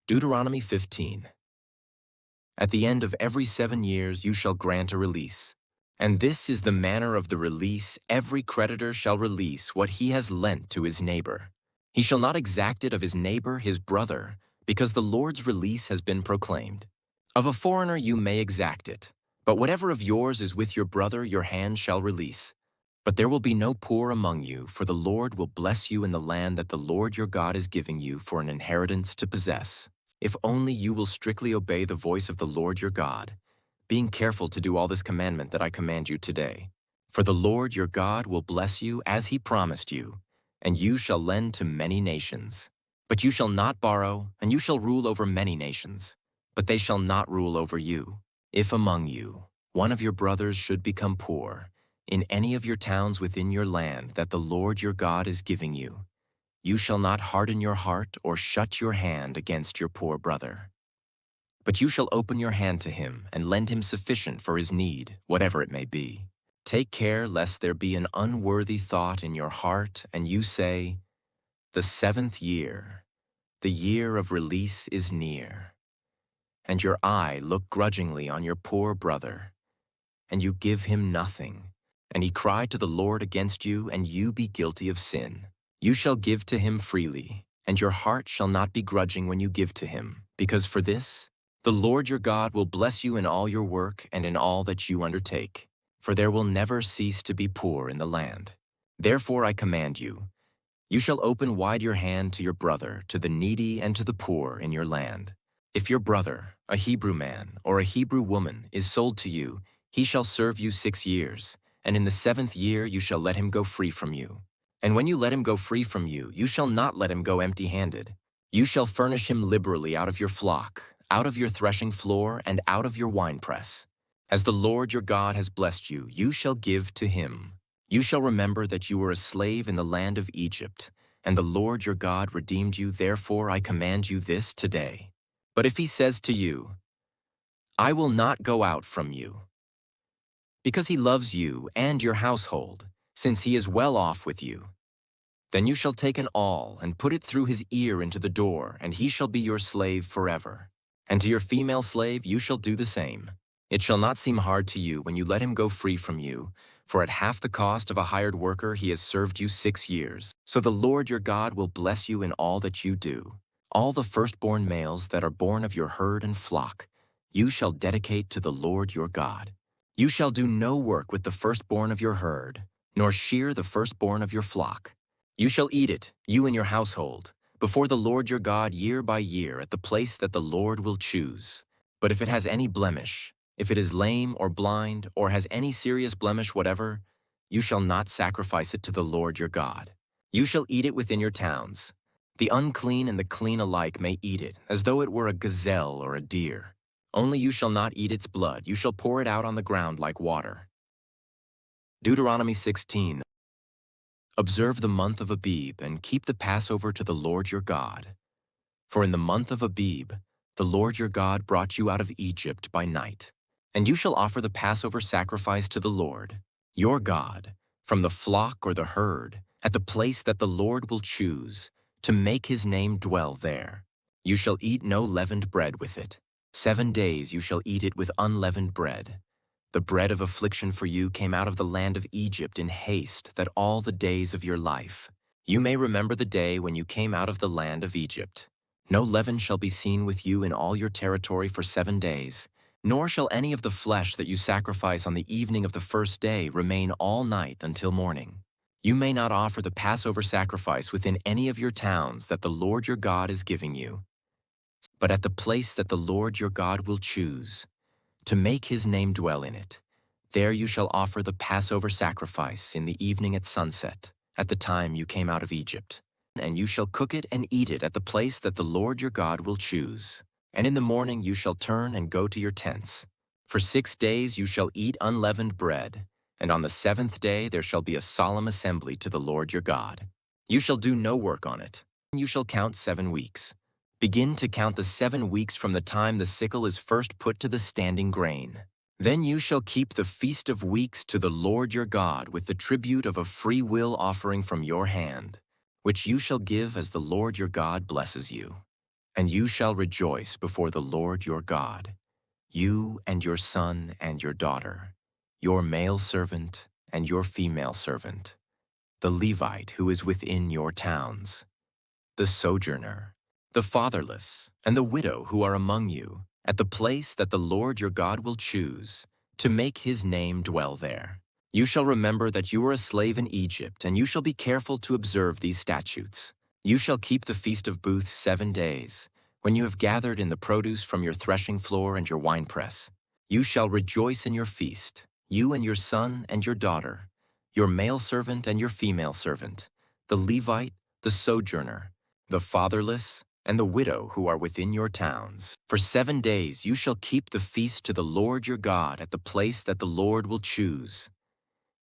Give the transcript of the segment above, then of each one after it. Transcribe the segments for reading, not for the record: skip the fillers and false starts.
Deuteronomy 15. At the end of every 7 years you shall grant a release. And this is the manner of the release: every creditor shall release what he has lent to his neighbor. He shall not exact it of his neighbor, his brother, because the Lord's release has been proclaimed. Of a foreigner you may exact it, but whatever of yours is with your brother your hand shall release. But there will be no poor among you, for the Lord will bless you in the land that the Lord your God is giving you for an inheritance to possess, if only you will strictly obey the voice of the Lord your God, being careful to do all this commandment that I command you today. For the Lord your God will bless you as he promised you, and you shall lend to many nations. But you shall not borrow, and you shall rule over many nations, but they shall not rule over you. If among you one of your brothers should become poor, in any of your towns within your land that the Lord your God is giving you, you shall not harden your heart or shut your hand against your poor brother. But you shall open your hand to him and lend him sufficient for his need, whatever it may be. Take care lest there be an unworthy thought in your heart, and you say, "The 7th year, the year of release is near," and your eye look grudgingly on your poor brother, and you give him nothing, and he cry to the Lord against you, and you be guilty of sin. You shall give to him freely, and your heart shall not be grudging when you give to him, because for this the Lord your God will bless you in all your work and in all that you undertake, for there will never cease to be poor in the land. Therefore I command you, you shall open wide your hand to your brother, to the needy and to the poor in your land. If your brother, a Hebrew man or a Hebrew woman, is sold to you, he shall serve you 6 years, and in the 7th year you shall let him go free from you. And when you let him go free from you, you shall not let him go empty-handed. You shall furnish him liberally out of your flock, out of your threshing floor, and out of your winepress. As the Lord your God has blessed you, you shall give to him. You shall remember that you were a slave in the land of Egypt, and the Lord your God redeemed you. Therefore I command you this today. But if he says to you, "I will not go out from you," because he loves you and your household, since he is well off with you, then you shall take an awl and put it through his ear into the door, and he shall be your slave forever. And to your female slave you shall do the same. It shall not seem hard to you when you let him go free from you, for at half the cost of a hired worker he has served you 6 years. So the Lord your God will bless you in all that you do. All the firstborn males that are born of your herd and flock you shall dedicate to the Lord your God. You shall do no work with the firstborn of your herd, nor shear the firstborn of your flock. You shall eat it, you and your household, before the Lord your God year by year at the place that the Lord will choose. But if it has any blemish, if it is lame or blind, or has any serious blemish whatever, you shall not sacrifice it to the Lord your God. You shall eat it within your towns. The unclean and the clean alike may eat it, as though it were a gazelle or a deer. Only you shall not eat its blood. You shall pour it out on the ground like water. Deuteronomy 16. Observe the month of Abib, and keep the Passover to the Lord your God. For in the month of Abib, the Lord your God brought you out of Egypt by night. And you shall offer the Passover sacrifice to the Lord, your God, from the flock or the herd, at the place that the Lord will choose, to make his name dwell there. You shall eat no leavened bread with it. 7 days you shall eat it with unleavened bread. The bread of affliction for you came out of the land of Egypt in haste, that all the days of your life you may remember the day when you came out of the land of Egypt. No leaven shall be seen with you in all your territory for 7 days, nor shall any of the flesh that you sacrifice on the evening of the first day remain all night until morning. You may not offer the Passover sacrifice within any of your towns that the Lord your God is giving you, but at the place that the Lord your God will choose, to make his name dwell in it. There you shall offer the Passover sacrifice in the evening at sunset, at the time you came out of Egypt. And you shall cook it and eat it at the place that the Lord your God will choose. And in the morning you shall turn and go to your tents. For 6 days you shall eat unleavened bread, and on the 7th day there shall be a solemn assembly to the Lord your God. You shall do no work on it. You shall count 7 weeks. Begin to count the 7 weeks from the time the sickle is first put to the standing grain. Then you shall keep the Feast of Weeks to the Lord your God with the tribute of a free will offering from your hand, which you shall give as the Lord your God blesses you. And you shall rejoice before the Lord your God, you and your son and your daughter, your male servant and your female servant, the Levite who is within your towns, the sojourner, the fatherless, and the widow who are among you, at the place that the Lord your God will choose, to make his name dwell there. You shall remember that you were a slave in Egypt, and you shall be careful to observe these statutes. You shall keep the Feast of Booths 7 days, when you have gathered in the produce from your threshing floor and your winepress. You shall rejoice in your feast, you and your son and your daughter, your male servant and your female servant, the Levite, the sojourner, the fatherless, and the widow who are within your towns. For 7 days you shall keep the feast to the Lord your God at the place that the Lord will choose,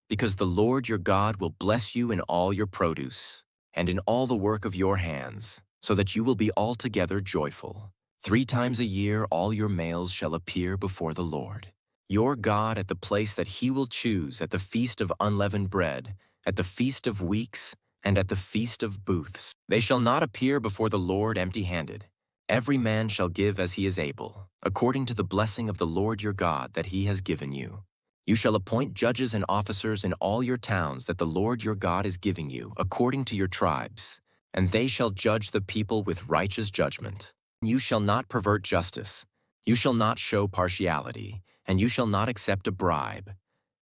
because the Lord your God will bless you in all your produce and in all the work of your hands, so that you will be altogether joyful. 3 times a year all your males shall appear before the Lord your God at the place that he will choose, at the feast of unleavened bread, at the feast of weeks, and at the feast of booths. They shall not appear before the Lord empty-handed. Every man shall give as he is able, according to the blessing of the Lord your God that he has given you. You shall appoint judges and officers in all your towns that the Lord your God is giving you, according to your tribes, and they shall judge the people with righteous judgment. You shall not pervert justice. You shall not show partiality, and you shall not accept a bribe.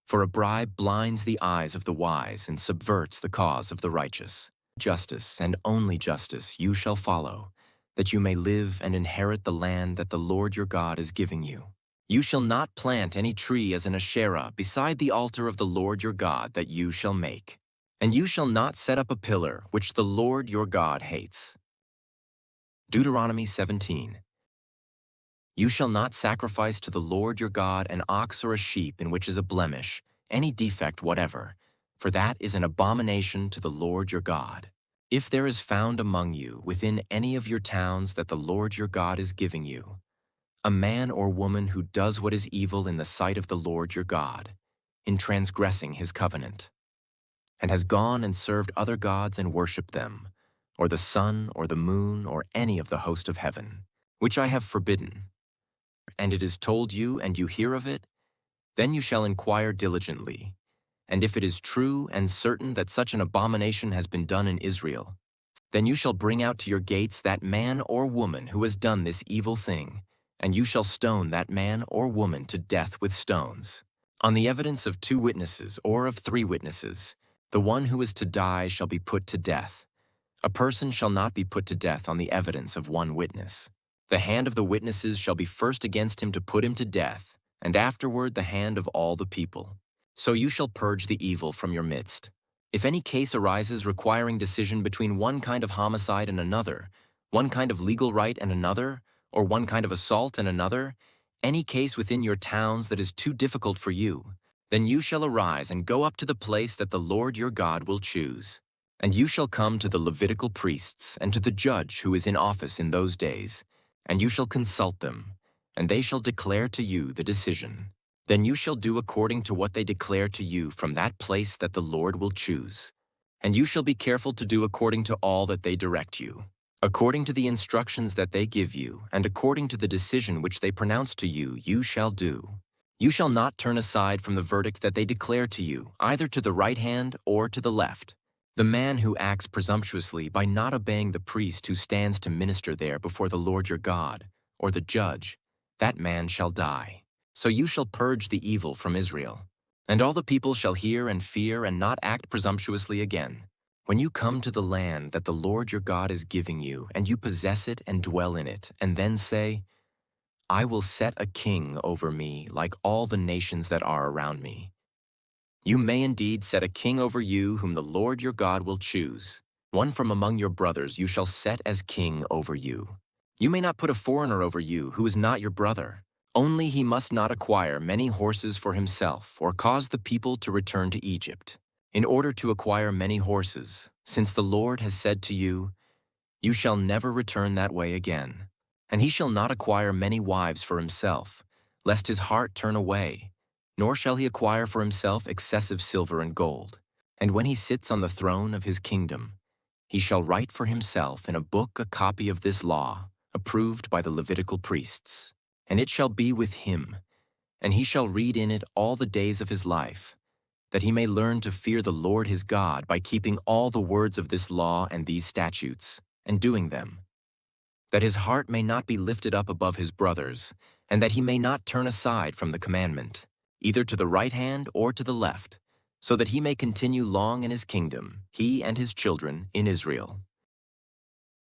For a bribe blinds the eyes of the wise and subverts the cause of the righteous. Justice, and only justice, you shall follow, that you may live and inherit the land that the Lord your God is giving you. You shall not plant any tree as an Asherah beside the altar of the Lord your God that you shall make. And you shall not set up a pillar which the Lord your God hates. Deuteronomy 17. You shall not sacrifice to the Lord your God an ox or a sheep in which is a blemish, any defect whatever, for that is an abomination to the Lord your God. If there is found among you, within any of your towns that the Lord your God is giving you, a man or woman who does what is evil in the sight of the Lord your God, in transgressing his covenant, and has gone and served other gods and worshipped them, or the sun or the moon or any of the host of heaven, which I have forbidden, and it is told you and you hear of it, then you shall inquire diligently, and if it is true and certain that such an abomination has been done in Israel, then you shall bring out to your gates that man or woman who has done this evil thing, and you shall stone that man or woman to death with stones. On the evidence of 2 witnesses or of 3 witnesses, the one who is to die shall be put to death. A person shall not be put to death on the evidence of 1 witness. The hand of the witnesses shall be first against him to put him to death, and afterward the hand of all the people. So you shall purge the evil from your midst. If any case arises requiring decision between one kind of homicide and another, one kind of legal right and another, or one kind of assault and another, any case within your towns that is too difficult for you, then you shall arise and go up to the place that the Lord your God will choose. And you shall come to the Levitical priests and to the judge who is in office in those days, and you shall consult them, and they shall declare to you the decision. Then you shall do according to what they declare to you from that place that the Lord will choose. And you shall be careful to do according to all that they direct you, according to the instructions that they give you, and according to the decision which they pronounce to you, you shall do. You shall not turn aside from the verdict that they declare to you, either to the right hand or to the left. The man who acts presumptuously by not obeying the priest who stands to minister there before the Lord your God, or the judge, that man shall die. So you shall purge the evil from Israel. And all the people shall hear and fear and not act presumptuously again. When you come to the land that the Lord your God is giving you, and you possess it and dwell in it, and then say, I will set a king over me like all the nations that are around me. You may indeed set a king over you whom the Lord your God will choose. One from among your brothers you shall set as king over you. You may not put a foreigner over you who is not your brother. Only he must not acquire many horses for himself or cause the people to return to Egypt, in order to acquire many horses, since the Lord has said to you, you shall never return that way again. And he shall not acquire many wives for himself, lest his heart turn away, nor shall he acquire for himself excessive silver and gold. And when he sits on the throne of his kingdom, he shall write for himself in a book a copy of this law, approved by the Levitical priests. And it shall be with him, and he shall read in it all the days of his life, that he may learn to fear the Lord his God by keeping all the words of this law and these statutes, and doing them, that his heart may not be lifted up above his brothers, and that he may not turn aside from the commandment, either to the right hand or to the left, so that he may continue long in his kingdom, he and his children in Israel.